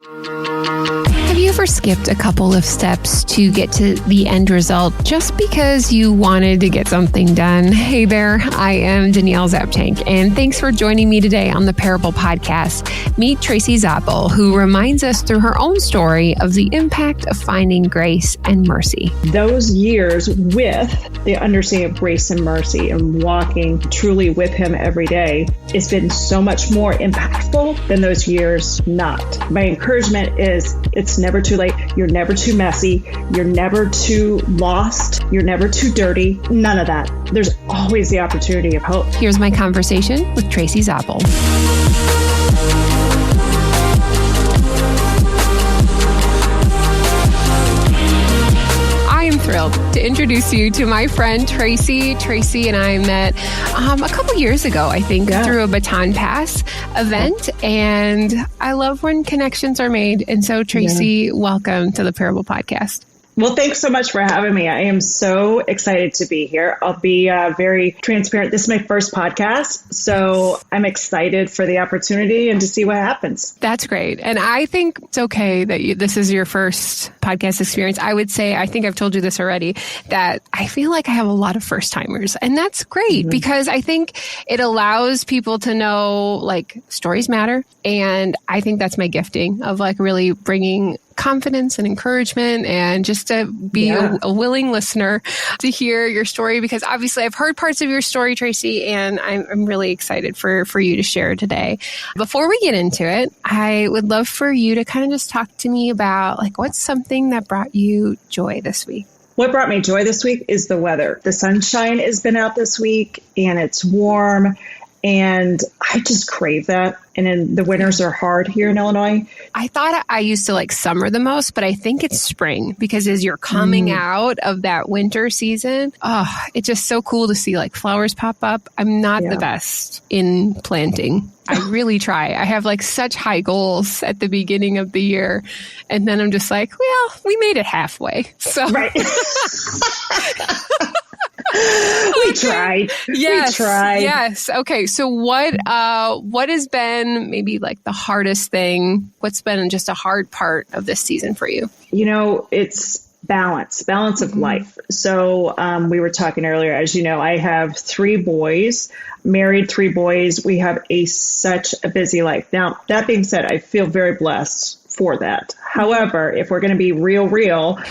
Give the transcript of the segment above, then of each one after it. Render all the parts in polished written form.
Have you ever skipped a couple of steps to get to the end result just because you wanted to get something done? Hey there, I am Danielle Zapchenk, and thanks for joining me today on the Parable Podcast. Meet Tracy Zabel, who reminds us through her own story of the impact of finding grace and mercy. Those years with the understanding of grace and mercy and walking truly with Him every day, it's been so much more impactful than those years not. My encouragement is it's never too late. You're never too messy. You're never too lost. You're never too dirty. None of that. There's always the opportunity of hope. Here's my conversation with Tracy Zabel. Thrilled to introduce you to my friend Tracy. Tracy and I met a couple years ago, I think, through a baton pass event. And I love when connections are made. And so, Tracy, welcome to the Parable Podcast. Well, thanks so much for having me. I am so excited to be here. I'll be very transparent. This is my first podcast, so I'm excited for the opportunity and to see what happens. That's great. And I think it's okay that this is your first podcast experience. I would say, I think I've told you this already, that I feel like I have a lot of first timers. And that's great because I think it allows people to know, like, stories matter. And I think that's my gifting of, like, really bringing confidence and encouragement and just to be a willing listener to hear your story, because obviously I've heard parts of your story, Tracy, and I'm really excited for you to share today. Before we get into it, I would love for you to kind of just talk to me about, like, what's something that brought you joy this week? What brought me joy this week is the weather. The sunshine has been out this week and it's warm. And I just crave that. And then the winters are hard here in Illinois. I thought I used to like summer the most, but I think it's spring, because as you're coming out of that winter season, it's just so cool to see like flowers pop up. I'm not the best in planting. I really try. I have like such high goals at the beginning of the year. And then I'm just like, well, we made it halfway. So right. We tried. Yes. We tried. Yes. Okay. So what has been maybe like the hardest thing? What's been just a hard part of this season for you? You know, it's balance of life. So we were talking earlier, as you know, I have 3 boys, married 3 boys. We have such a busy life. Now, that being said, I feel very blessed for that. However, if we're going to be real,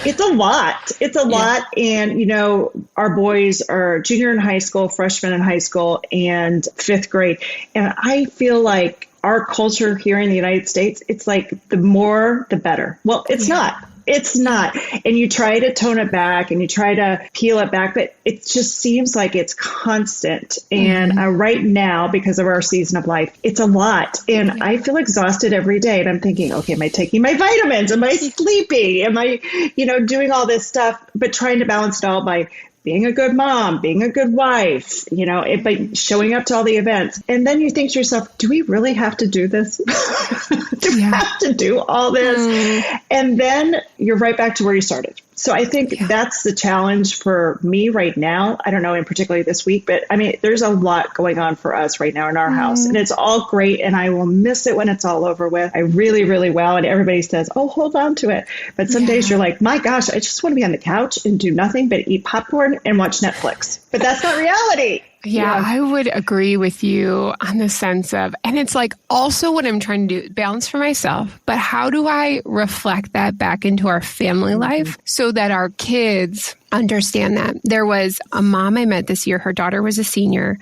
it's a lot. It's a lot. And, you know, our boys are junior in high school, freshman in high school, and 5th grade. And I feel like our culture here in the United States, it's like the more, the better. Well, it's not. It's not. And you try to tone it back and you try to peel it back, but it just seems like it's constant. And right now, because of our season of life, it's a lot. And I feel exhausted every day. And I'm thinking, okay, am I taking my vitamins? Am I sleeping? Am I, doing all this stuff, but trying to balance it all by being a good mom, being a good wife, by showing up to all the events. And then you think to yourself, do we really have to do this? Do we have to do all this? And then you're right back to where you started. So I think that's the challenge for me right now. I don't know in particular this week, but I mean, there's a lot going on for us right now in our house, and it's all great. And I will miss it when it's all over with. I really, really will. And everybody says, oh, hold on to it. But some days you're like, my gosh, I just want to be on the couch and do nothing but eat popcorn and watch Netflix. But that's not reality. Yeah, I would agree with you on the sense of, and it's like also what I'm trying to do, balance for myself, but how do I reflect that back into our family life so that our kids understand that? There was a mom I met this year, her daughter was a senior,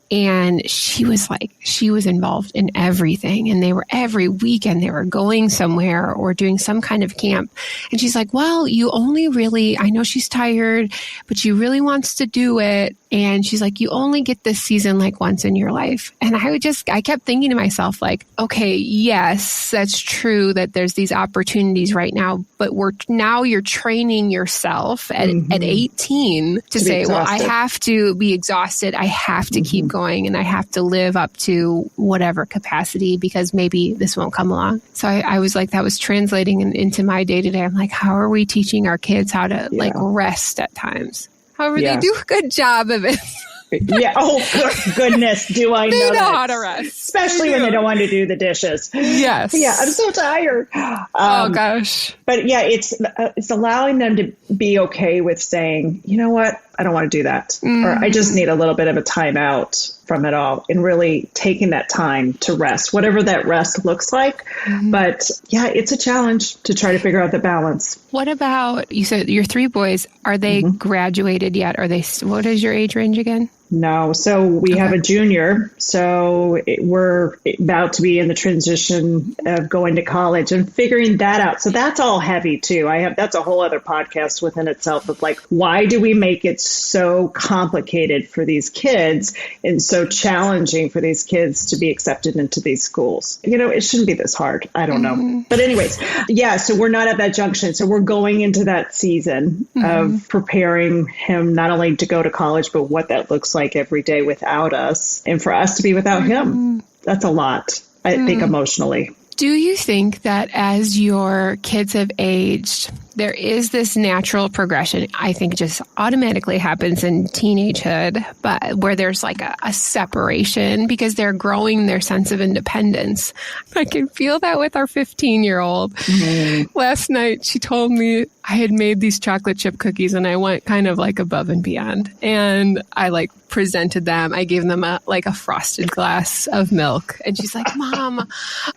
and she was involved in everything. And they were every weekend, they were going somewhere or doing some kind of camp. And she's like, well, you only really, I know she's tired, but she really wants to do it. And she's like, you only get this season like once in your life. And I kept thinking to myself, like, okay, yes, that's true that there's these opportunities right now, but you're training yourself at 18 to say, well, I have to be exhausted. I have to keep going and I have to live up to whatever capacity because maybe this won't come along. So I was like, that was translating into my day to day. I'm like, how are we teaching our kids how to like rest at times? However, they do a good job of it. Yeah. Oh, goodness. Do I know They know that? how to rest. Especially when they don't want to do the dishes. Yes. Yeah. I'm so tired. Oh, gosh. But yeah, it's allowing them to be okay with saying, you know what? I don't want to do that. Or I just need a little bit of a time out from it all, and really taking that time to rest, whatever that rest looks like. But yeah, it's a challenge to try to figure out the balance. What about, you said your 3 boys, are they graduated yet? What is your age range again? No. So we have a junior. So we're about to be in the transition of going to college and figuring that out. So that's all heavy too. That's a whole other podcast within itself of like, why do we make it so complicated for these kids and so challenging for these kids to be accepted into these schools? It shouldn't be this hard. I don't know. But anyways, yeah, so we're not at that junction. So we're going into that season of preparing him not only to go to college, but what that looks like every day without us, and for us to be without him. That's a lot, I think, emotionally. Do you think that as your kids have aged, there is this natural progression, I think just automatically happens in teenagehood, but where there's like a separation because they're growing their sense of independence? I can feel that with our 15-year-old. Last night, she told me I had made these chocolate chip cookies and I went kind of like above and beyond. And I like presented them. I gave them a frosted glass of milk. And she's like, Mom,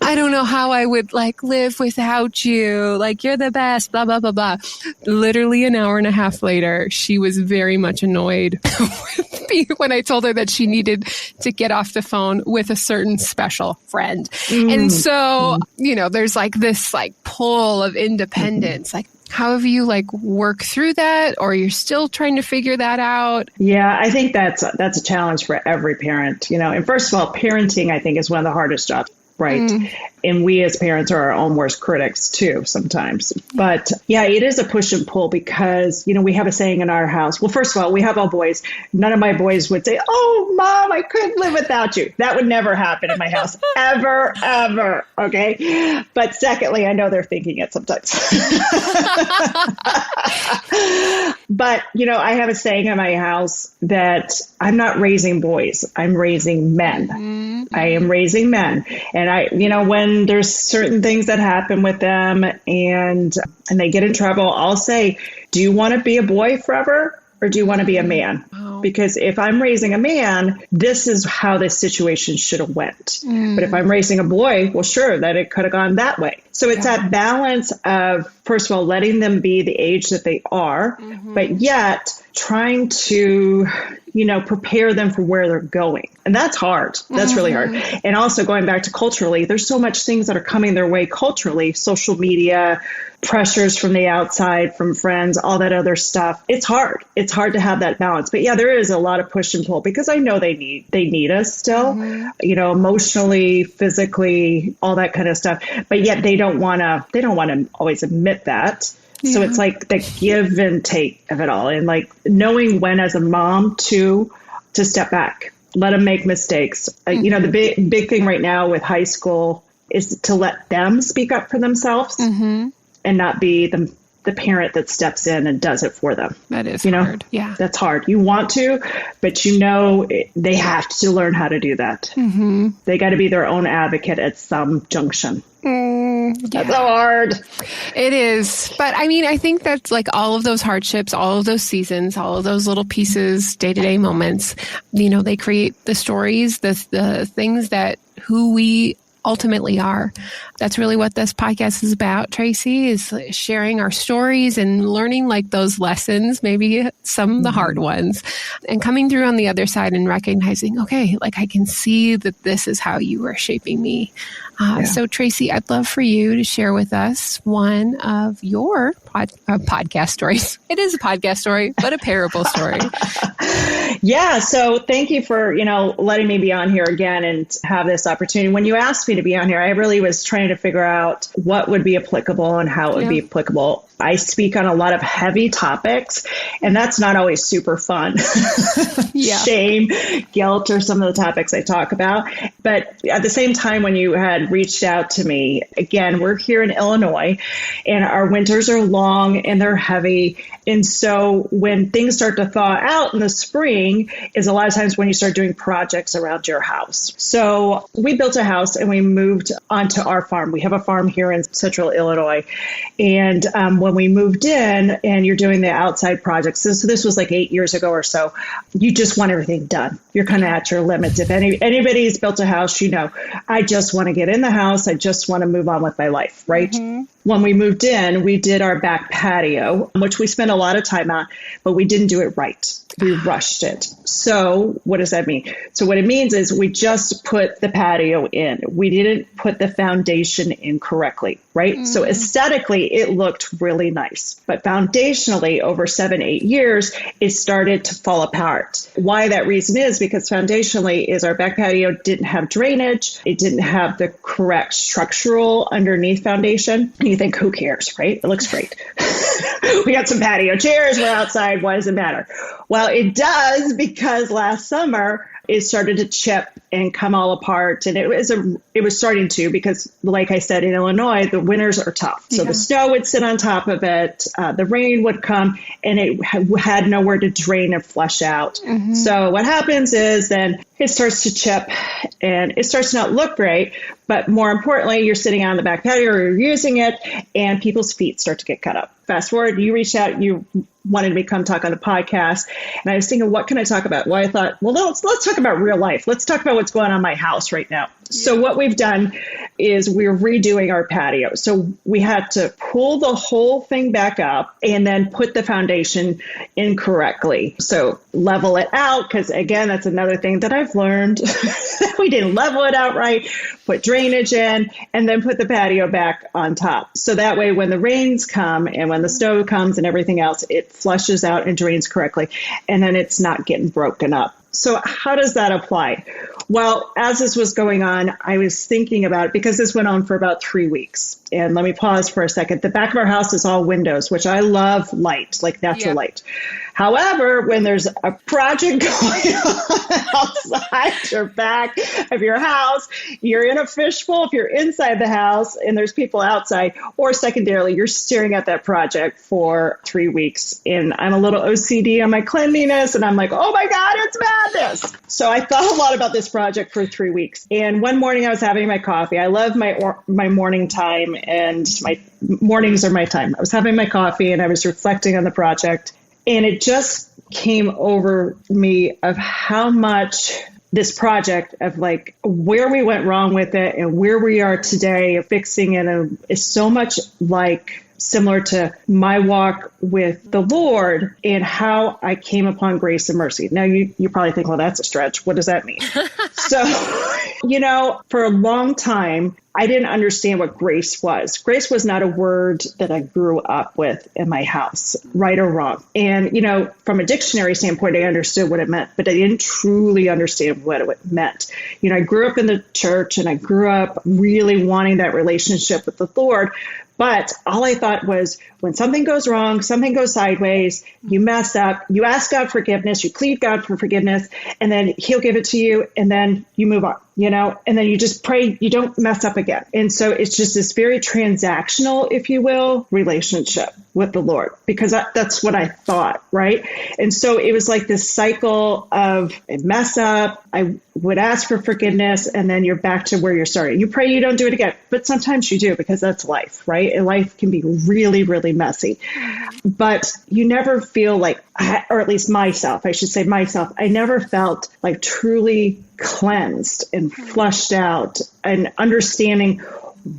I don't know how I would like live without you. Like, you're the best, blah, blah, blah, blah. Literally an hour and a half later, she was very much annoyed with me when I told her that she needed to get off the phone with a certain special friend. And so, there's like this like pull of independence. Like, how have you like work through that, or you're still trying to figure that out? Yeah, I think that's a challenge for every parent, and first of all, parenting, I think, is one of the hardest jobs. Right. And we as parents are our own worst critics too, sometimes. But yeah, it is a push and pull because, we have a saying in our house. Well, first of all, we have all boys. None of my boys would say, oh, Mom, I couldn't live without you. That would never happen in my house. Ever, ever. Okay. But secondly, I know they're thinking it sometimes. But, I have a saying in my house that I'm not raising boys. I'm raising men. I am raising men. And when there's certain things that happen with them and they get in trouble, I'll say, do you want to be a boy forever or do you want to be a man? Oh. Because if I'm raising a man, this is how this situation should have went. But if I'm raising a boy, well, sure, that it could have gone that way. So it's that balance of, first of all, letting them be the age that they are, but yet trying to, prepare them for where they're going. And that's hard. That's really hard. And also going back to culturally, there's so much things that are coming their way culturally, social media, pressures from the outside, from friends, all that other stuff. It's hard. It's hard to have that balance. But yeah, there is a lot of push and pull because I know they need us still, emotionally, physically, all that kind of stuff. But yet they don't want to always admit that. So it's like the give and take of it all, and like knowing when as a mom to step back, let them make mistakes. The big thing right now with high school is to let them speak up for themselves and not be the parent that steps in and does it for them. That is hard. Yeah, that's hard. You want to, but they have to learn how to do that. They got to be their own advocate at some junction. That's so hard. It is. But I mean, I think that's like all of those hardships, all of those seasons, all of those little pieces, day-to-day moments, they create the stories, the things that who we ultimately are. That's really what this podcast is about, Tracy, is sharing our stories and learning like those lessons, maybe some of the hard ones, and coming through on the other side and recognizing, okay, like I can see that this is how you are shaping me. So Tracy, I'd love for you to share with us one of your podcast stories. It is a podcast story, but a parable story. Yeah. So thank you for, letting me be on here again and have this opportunity. When you asked me to be on here, I really was trying to figure out what would be applicable and how it would be applicable. I speak on a lot of heavy topics, and that's not always super fun. Shame, guilt are some of the topics I talk about. But at the same time, when you had reached out to me, again, we're here in Illinois, and our winters are long and they're heavy. And so when things start to thaw out in the spring, doing is a lot of times when you start doing projects around your house. So we built a house and we moved onto our farm. We have a farm here in central Illinois. And when we moved in and you're doing the outside projects, so this was like 8 years ago or so, you just want everything done. You're kind of at your limits. If anybody's built a house, I just want to get in the house. I just want to move on with my life, right? Mm-hmm. When we moved in, we did our back patio, which we spent a lot of time on, but we didn't do it right. We rushed it. So what does that mean? So what it means is we just put the patio in. We didn't put the foundation in correctly, right? Mm-hmm. So aesthetically, it looked really nice. But foundationally, over 7-8 years, it started to fall apart. Why that reason is because foundationally is our back patio didn't have drainage. It didn't have the correct structural underneath foundation. And you think, who cares, right? It looks great. We got some patio chairs. We're outside. Why does it matter? Well, it does because last summer it started to chip and come all apart. And it was starting to because, like I said, in Illinois, the winters are tough. So the snow would sit on top of it. The rain would come and it had nowhere to drain and flush out. Mm-hmm. So what happens is then it starts to chip and it starts to not look great. But more importantly, you're sitting on the back patio or you're using it and people's feet start to get cut up. Fast forward, you reached out, you wanted me to come talk on the podcast. And I was thinking, what can I talk about? Well, I thought, well, let's talk about real life. Let's talk about what's going on in my house right now. Yeah. So what we've done is we're redoing our patio. So we had to pull the whole thing back up and then put the foundation in correctly. So level it out, because again, that's another thing that I've learned. We didn't level it out right, put drainage in, and then put the patio back on top. So that way, when the rains come and when the snow comes and everything else, it flushes out and drains correctly, and then it's not getting broken up. So how does that apply? Well, as this was going on, I was thinking about it because this went on for about 3 weeks. And let me pause for a second. The back of our house is all windows, which I love light, like natural light. However, when there's a project going on outside your back of your house, you're in a fishbowl if you're inside the house and there's people outside, or secondarily, you're staring at that project for 3 weeks. And I'm a little OCD on my cleanliness, and I'm like, oh my God, it's madness. So I thought a lot about this project for 3 weeks. And one morning I was having my coffee. I love my morning time, and my mornings are my time. I was having my coffee and I was reflecting on the project. And it just came over me of how much this project of like where we went wrong with it and where we are today fixing it is so much like similar to my walk with the Lord and how I came upon grace and mercy. Now you probably think, well, that's a stretch. What does that mean? So, for a long time, I didn't understand what grace was. Grace was not a word that I grew up with in my house, right or wrong. And, from a dictionary standpoint, I understood what it meant, but I didn't truly understand what it meant. I grew up in the church and I grew up really wanting that relationship with the Lord. But all I thought was when something goes wrong, something goes sideways, you mess up, you ask God forgiveness, you plead God for forgiveness, and then he'll give it to you, and then you move on, and then you just pray you don't mess up again. And so it's just this very transactional, if you will, relationship with the Lord, because that's what I thought, right? And so it was like this cycle of I mess up, I would ask for forgiveness, and then you're back to where you're starting. You pray you don't do it again, but sometimes you do because that's life, right? And life can be really, really messy. But you never feel like, or at least myself, I never felt like truly cleansed and flushed out and understanding,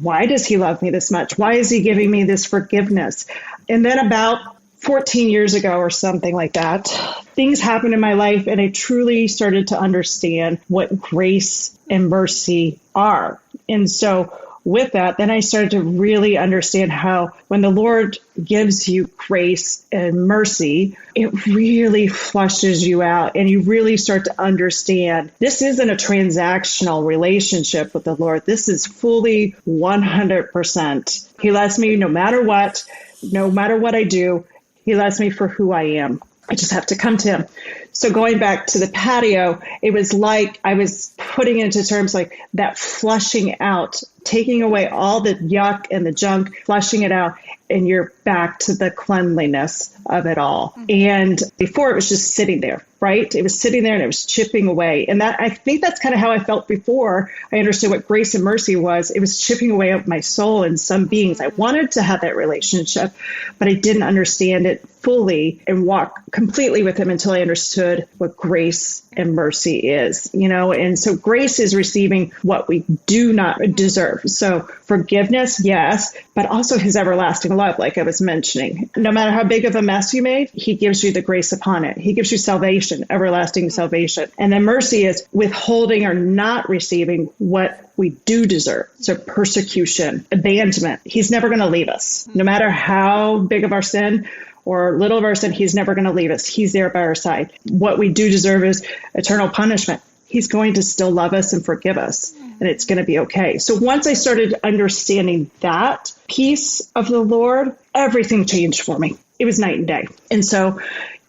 why does he love me this much? Why is he giving me this forgiveness? And then about 14 years ago or something like that, things happened in my life and I truly started to understand what grace and mercy are. And so with that, then I started to really understand how when the Lord gives you grace and mercy, it really flushes you out and you really start to understand this isn't a transactional relationship with the Lord. This is fully 100%. He loves me no matter what I do. He loves me for who I am. I just have to come to him. So going back to the patio, it was like I was putting into terms like that flushing out, taking away all the yuck and the junk, flushing it out, and you're back to the cleanliness of it all. And before it was just sitting there. right? It was sitting there and it was chipping away. And that, I think that's kind of how I felt before I understood what grace and mercy was. It was chipping away at my soul and some beings. I wanted to have that relationship, but I didn't understand it fully and walk completely with him until I understood what grace and mercy is, and so grace is receiving what we do not deserve. So forgiveness, yes, but also his everlasting love, like I was mentioning. No matter how big of a mess you made, he gives you the grace upon it. He gives you salvation, everlasting salvation. And then mercy is withholding or not receiving what we do deserve. So persecution, abandonment. He's never going to leave us. No matter how big of our sin or little of our sin, he's never going to leave us. He's there by our side. What we do deserve is eternal punishment. He's going to still love us and forgive us, and it's going to be okay. So once I started understanding that piece of the Lord, everything changed for me. It was night and day. And so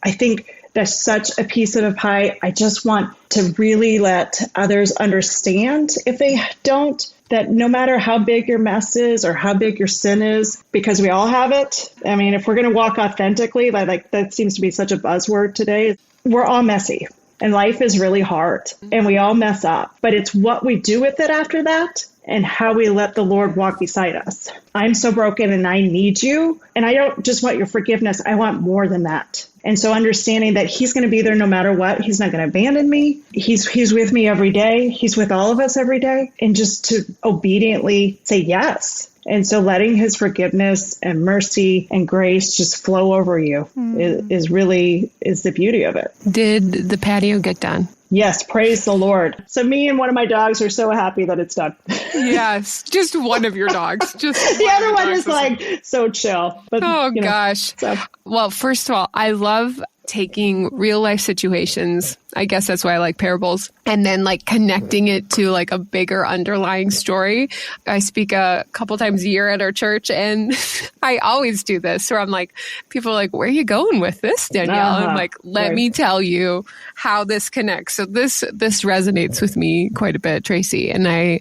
I think that's such a piece of the pie. I just want to really let others understand, if they don't, that no matter how big your mess is or how big your sin is, because we all have it. I mean, if we're going to walk authentically, like that seems to be such a buzzword today, we're all messy. And life is really hard and we all mess up, but it's what we do with it after that and how we let the Lord walk beside us. I'm so broken and I need you. And I don't just want your forgiveness. I want more than that. And so understanding that he's going to be there no matter what. He's not going to abandon me. He's with me every day. He's with all of us every day. And just to obediently say yes. And so letting his forgiveness and mercy and grace just flow over you is the beauty of it. Did the patio get done? Yes, praise the Lord. So me and one of my dogs are so happy that it's done. Yes, just one of your dogs. Just the other one is like so chill. But, gosh. So. Well, first of all, I love taking real life situations. I guess that's why I like parables. And then like connecting it to like a bigger underlying story. I speak a couple times a year at our church and I always do this where I'm like, people are like, where are you going with this, Danielle? And I'm like, let me tell you how this connects. So this resonates with me quite a bit, Tracy. And I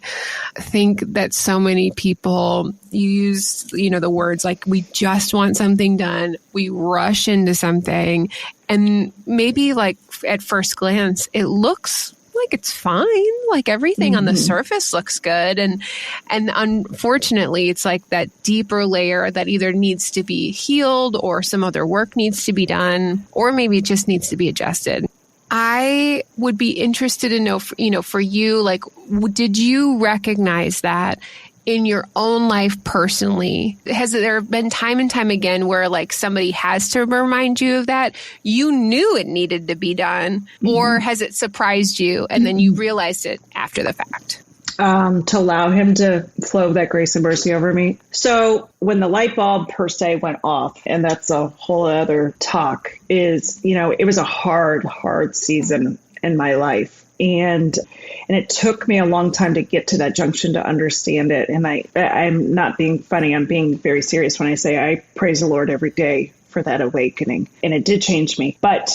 think that so many people use, the words like, we just want something done. We rush into something. And maybe like at first glance, it looks like it's fine. Like everything on the surface looks good. And unfortunately, it's like that deeper layer that either needs to be healed or some other work needs to be done, or maybe it just needs to be adjusted. I would be interested to know, for you, like, did you recognize that in your own life personally? Has there been time and time again where like somebody has to remind you of that? You knew it needed to be done, or has it surprised you and then you realized it after the fact? To allow him to flow that grace and mercy over me. So when the light bulb per se went off, and that's a whole other talk, is, it was a hard season in my life. And it took me a long time to get to that junction to understand it. And I'm not being funny. I'm being very serious when I say I praise the Lord every day for that awakening. And it did change me. But,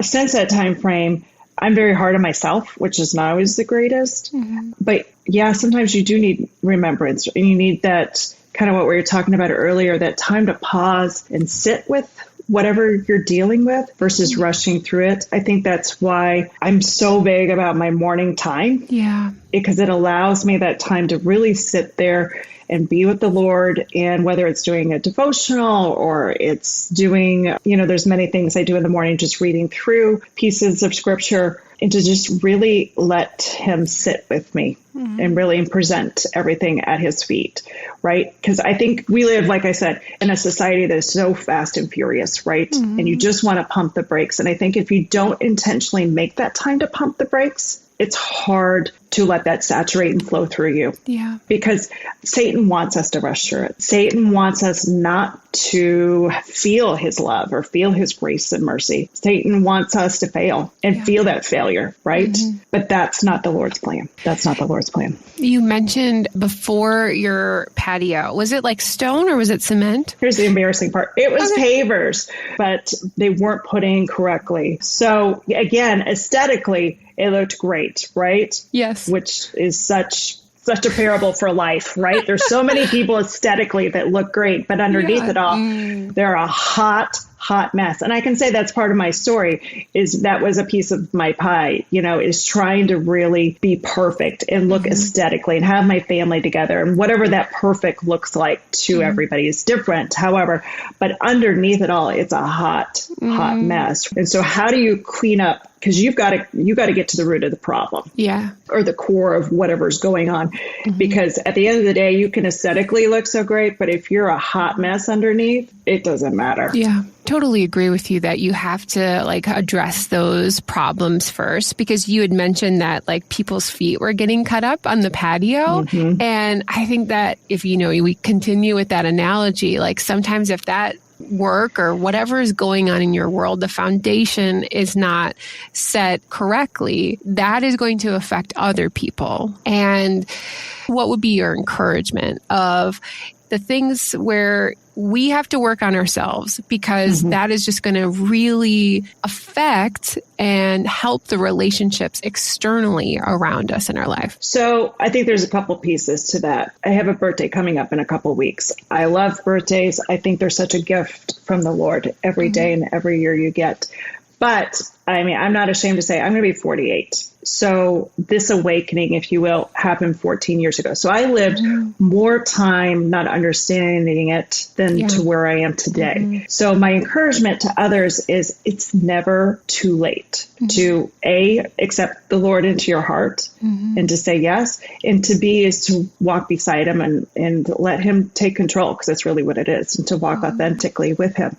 since that time frame, I'm very hard on myself, which is not always the greatest. But yeah, sometimes you do need remembrance, and you need that kind of what we were talking about earlier, that time to pause and sit with whatever you're dealing with versus rushing through it. I think that's why I'm so big about my morning time. Yeah. Because it allows me that time to really sit there and be with the Lord. And whether it's doing a devotional or it's doing, there's many things I do in the morning, just reading through pieces of scripture, and to just really let him sit with me and really present everything at his feet, right? Because I think we live, like I said, in a society that is so fast and furious, right? And you just want to pump the brakes. And I think if you don't intentionally make that time to pump the brakes, it's hard to let that saturate and flow through you. Yeah. Because Satan wants us to rush through it. Satan wants us not to feel his love or feel his grace and mercy. Satan wants us to fail and feel that failure, right? But that's not the Lord's plan. That's not the Lord's plan. You mentioned before your patio, was it like stone or was it cement? Here's the embarrassing part. It was pavers, but they weren't put in correctly. So again, aesthetically, it looked great, right? Yes. Which is such a parable for life, right? There's so many people aesthetically that look great, but underneath it all, they're a hot hot mess. And I can say that's part of my story, is that was a piece of my pie, is trying to really be perfect and look aesthetically and have my family together. And whatever that perfect looks like to everybody is different. However, but underneath it all, it's a hot mess. And so how do you clean up? Because you got to get to the root of the problem, or the core of whatever's going on. Because at the end of the day, you can aesthetically look so great, but if you're a hot mess underneath, it doesn't matter. Yeah, totally agree with you that you have to address those problems first, because you had mentioned that people's feet were getting cut up on the patio. And I think that if, we continue with that analogy, sometimes if that work or whatever is going on in your world, the foundation is not set correctly, that is going to affect other people. And what would be your encouragement of the things where we have to work on ourselves, because that is just going to really affect and help the relationships externally around us in our life? So I think there's a couple pieces to that. I have a birthday coming up in a couple weeks. I love birthdays. I think they're such a gift from the Lord every day and every year you get. But I'm not ashamed to say I'm going to be 48. So this awakening, if you will, happened 14 years ago. So I lived more time not understanding it than to where I am today. So my encouragement to others is it's never too late to accept the Lord into your heart and to say yes. And to B is to walk beside him and let him take control, because that's really what it is, and to walk authentically with him.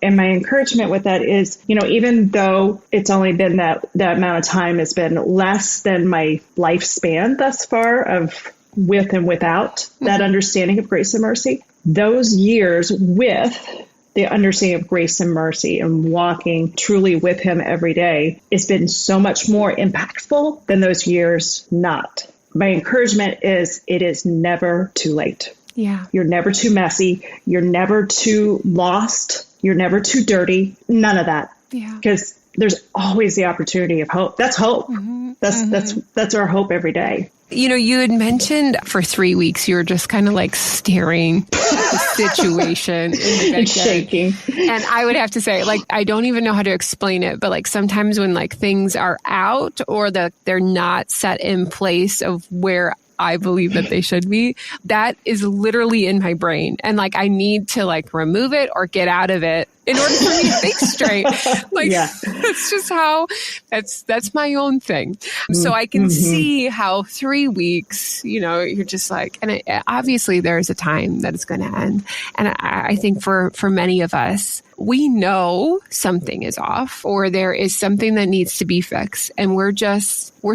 And my encouragement with that is, even though it's only been that amount of time, it's been less than my lifespan thus far of with and without that understanding of grace and mercy. Those years with the understanding of grace and mercy and walking truly with him every day, it's been so much more impactful than those years not. My encouragement is it is never too late. Yeah. You're never too messy. You're never too lost. You're never too dirty. None of that. Yeah. Because there's always the opportunity of hope. That's hope. That's our hope every day. You had mentioned for 3 weeks, you were just kind of staring at the situation and shaking. And I would have to say, I don't even know how to explain it, but sometimes when things are out or they're not set in place of where I believe that they should be, that is literally in my brain. And I need to remove it or get out of it in order for me to think straight. That's just how, that's my own thing. So I can see how 3 weeks, you're just and obviously there's a time that it's going to end. And I think for many of us, we know something is off or there is something that needs to be fixed. And we're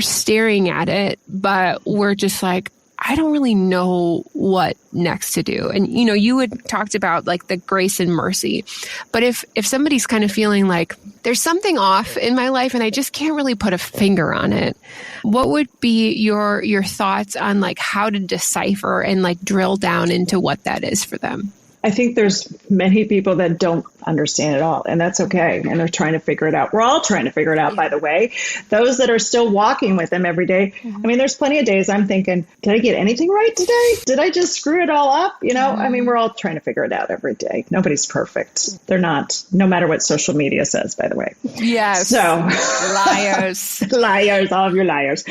staring at it, but we're just I don't really know what next to do. And, you had talked about the grace and mercy, but if somebody's kind of feeling there's something off in my life and I just can't really put a finger on it, what would be your thoughts on how to decipher and drill down into what that is for them? I think there's many people that don't understand it all, and that's okay. And they're trying to figure it out. We're all trying to figure it out, by the way. Those that are still walking with them every day. There's plenty of days I'm thinking, did I get anything right today? Did I just screw it all up? We're all trying to figure it out every day. Nobody's perfect. They're not, no matter what social media says, by the way. Yes. So liars. Liars, all of your liars.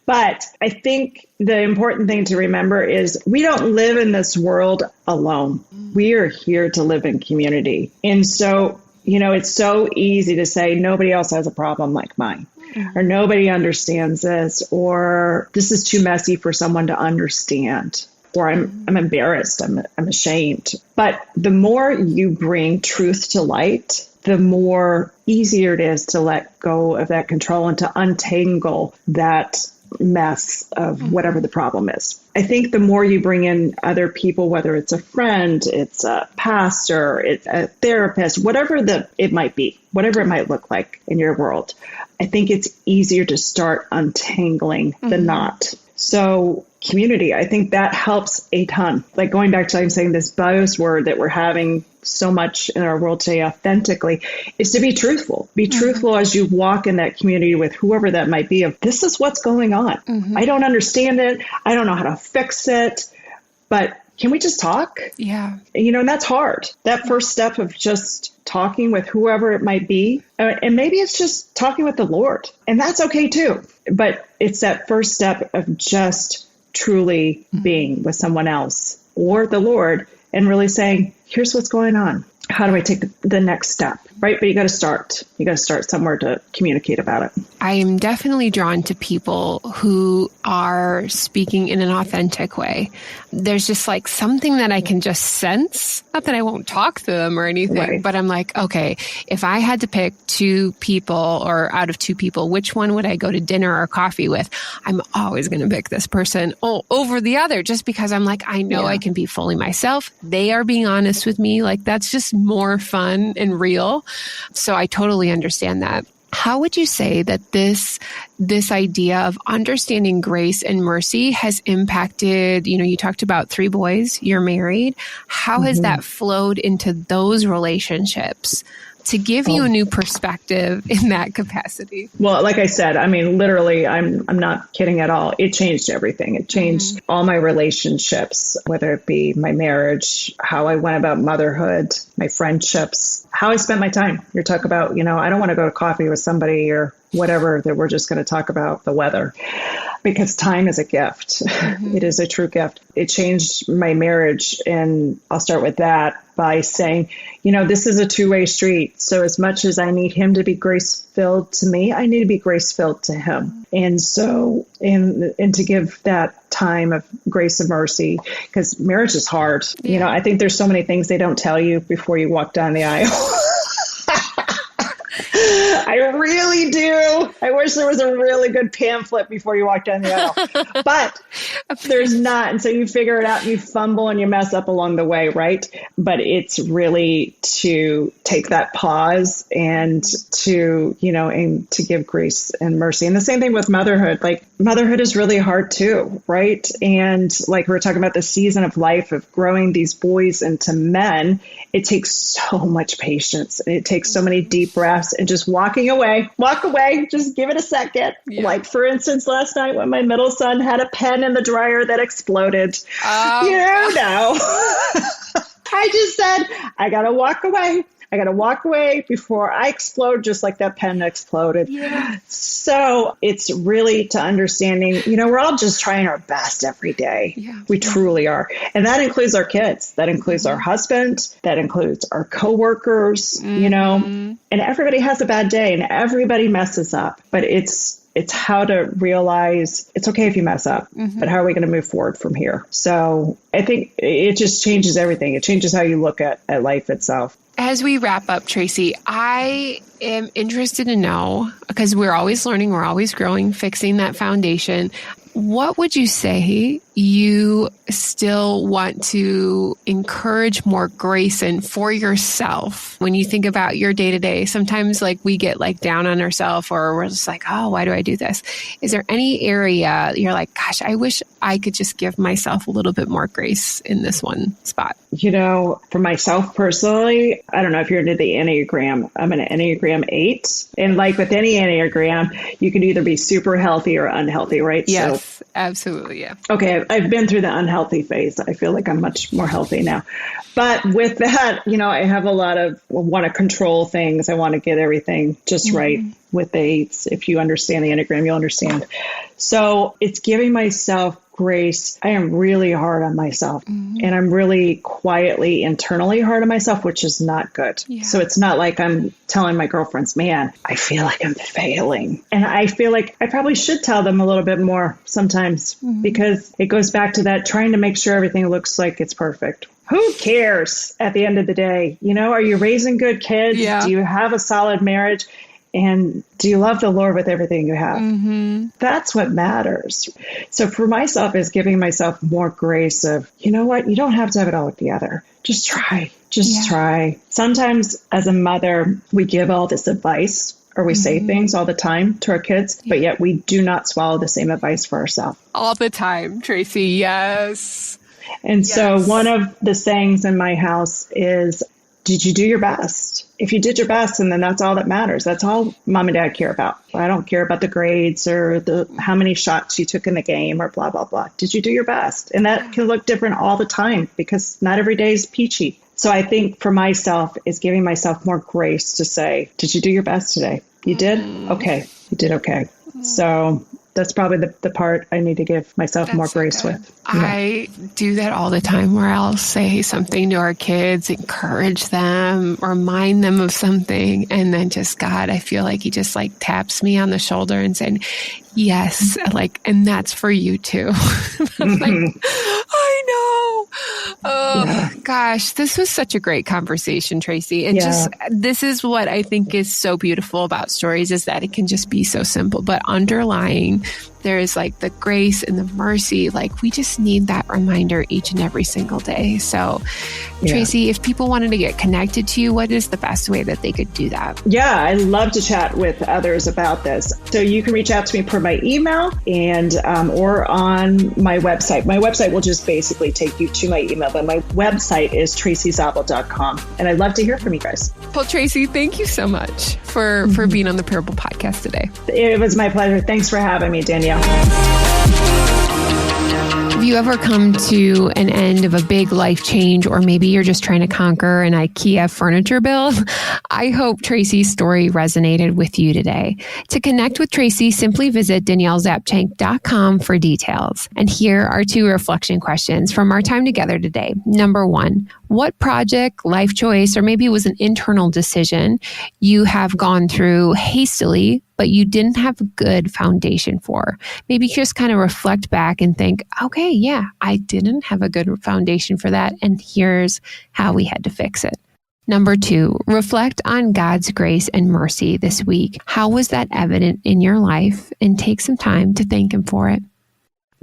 But I think the important thing to remember is we don't live in this world alone. We are here to live in community. And so, it's so easy to say nobody else has a problem like mine, or nobody understands this, or this is too messy for someone to understand, or I'm embarrassed, I'm ashamed. But the more you bring truth to light, the more easier it is to let go of that control and to untangle that mess of whatever the problem is. I think the more you bring in other people, whether it's a friend, it's a pastor, it's a therapist, whatever it might be, whatever it might look like in your world, I think it's easier to start untangling the knot. So community, I think that helps a ton. Going back to, I'm saying this buzzword that we're having so much in our world today, authentically, is to be truthful. Be truthful as you walk in that community with whoever that might be of this is what's going on. I don't understand it. I don't know how to fix it, but can we just talk? Yeah. And that's hard. That first step of just talking with whoever it might be. And maybe it's just talking with the Lord. And that's okay too. But it's that first step of just truly being with someone else or the Lord and really saying, here's what's going on. How do I take the next step? Right. But you got to start. You got to start somewhere to communicate about it. I am definitely drawn to people who are speaking in an authentic way. There's just like something that I can just sense. Not that I won't talk to them or anything, right. But I'm like, okay, if I had to pick two people or out of two people, which one would I go to dinner or coffee with? I'm always going to pick this person over the other just because I'm like, I know I can be fully myself. They are being honest with me. Like that's just more fun and real. So I totally understand that. How would you say that this idea of understanding grace and mercy has impacted, you talked about 3 boys, you're married. How has that flowed into those relationships to give you a new perspective in that capacity? Well, like I said, I mean, literally, I'm not kidding at all. It changed everything. It changed all my relationships, whether it be my marriage, how I went about motherhood, my friendships, how I spent my time. You're talking about, I don't want to go to coffee with somebody or whatever that we're just going to talk about the weather, because time is a gift. It is a true gift. It changed my marriage. And I'll start with that by saying, this is a two-way street. So as much as I need him to be grace-filled to me, I need to be grace-filled to him. And so, and to give that time of grace and mercy, because marriage is hard. Yeah. I think there's so many things they don't tell you before you walk down the aisle. I really do. I wish there was a really good pamphlet before you walk down the aisle, but there's not. And so you figure it out and you fumble and you mess up along the way, right? But it's really to take that pause and to, and to give grace and mercy. And the same thing with motherhood. Like motherhood is really hard too, right? And like we were talking about the season of life of growing these boys into men, it takes so much patience and it takes so many deep breaths and just walk away, just give it a second. Yeah. Like for instance, last night when my middle son had a pen in the dryer that exploded, I just said, I got to walk away before I explode, just like that pen exploded. Yeah. So it's really to understanding, we're all just trying our best every day. Yeah. We truly are. And that includes our kids. That includes our husband. That includes our coworkers, and everybody has a bad day and everybody messes up, but it's how to realize it's okay if you mess up, but how are we going to move forward from here? So I think it just changes everything. It changes how you look at life itself. As we wrap up, Tracy, I am interested to know, because we're always learning, we're always growing, fixing that foundation. What would you say you still want to encourage more grace in for yourself when you think about your day to day? Sometimes like we get like down on ourselves or we're just like, oh, why do I do this? Is there any area you're like, gosh, I wish I could just give myself a little bit more grace in this one spot? For myself personally, I don't know if you're into the Enneagram. I'm an Enneagram 8. And like with any Enneagram, you can either be super healthy or unhealthy, right? Yes, absolutely. Yeah. Okay. I've been through the unhealthy phase. I feel like I'm much more healthy now. But with that, I have a lot of want to control things. I want to get everything just right with the 8s. If you understand the Enneagram, you'll understand. So it's giving myself grace. I am really hard on myself and I'm really quietly, internally hard on myself, which is not good. Yeah. So it's not like I'm telling my girlfriends, man, I feel like I'm failing. And I feel like I probably should tell them a little bit more sometimes because it goes back to that trying to make sure everything looks like it's perfect. Who cares at the end of the day? Are you raising good kids? Yeah. Do you have a solid marriage? And do you love the Lord with everything you have? That's what matters. So for myself is giving myself more grace of, you know what? You don't have to have it all together. Just try. Try. Sometimes as a mother, we give all this advice or we say things all the time to our kids, but yet we do not swallow the same advice for ourselves. All the time, Tracy. Yes. And so one of the sayings in my house is, did you do your best? If you did your best, and then that's all that matters. That's all mom and dad care about. I don't care about the grades or how many shots you took in the game or blah, blah, blah. Did you do your best? And that can look different all the time because not every day is peachy. So I think for myself is giving myself more grace to say, did you do your best today? You did? Okay. You did okay. So that's probably the part I need to give myself more grace with. Yeah. I do that all the time where I'll say something to our kids, encourage them, remind them of something. And then just God, I feel like he just like taps me on the shoulder and said, yes, like, and that's for you too. I'm like, I know. Oh gosh, this was such a great conversation, Tracy. And just, this is what I think is so beautiful about stories is that it can just be so simple, but underlying there is like the grace and the mercy. Like we just need that reminder each and every single day. So Tracy, if people wanted to get connected to you, what is the best way that they could do that? Yeah, I love to chat with others about this. So you can reach out to me per my email and or on my website. My website will just basically take you to my email, but my website is tracyzabel.com. And I'd love to hear from you guys. Well, Tracy, thank you so much for being on the Parable Podcast today. It was my pleasure. Thanks for having me, Danielle. Have you ever come to an end of a big life change, or maybe you're just trying to conquer an IKEA furniture bill? I hope Tracy's story resonated with you today. To connect with Tracy, simply visit daniellezapchenk.com for details. And here are 2 reflection questions from our time together today. Number 1, what project, life choice, or maybe it was an internal decision you have gone through hastily, but you didn't have a good foundation for? Maybe just kind of reflect back and think, okay, yeah, I didn't have a good foundation for that, and here's how we had to fix it. Number 2, reflect on God's grace and mercy this week. How was that evident in your life? And take some time to thank Him for it.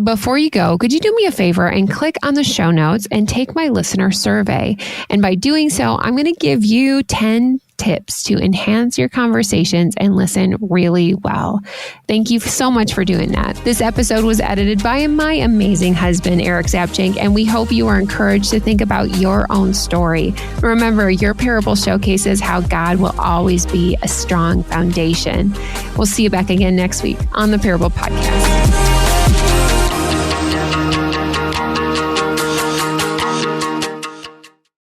Before you go, could you do me a favor and click on the show notes and take my listener survey? And by doing so, I'm going to give you 10 tips to enhance your conversations and listen really well. Thank you so much for doing that. This episode was edited by my amazing husband, Eric Zapchenk, and we hope you are encouraged to think about your own story. Remember, your parable showcases how God will always be a strong foundation. We'll see you back again next week on the Parable Podcast.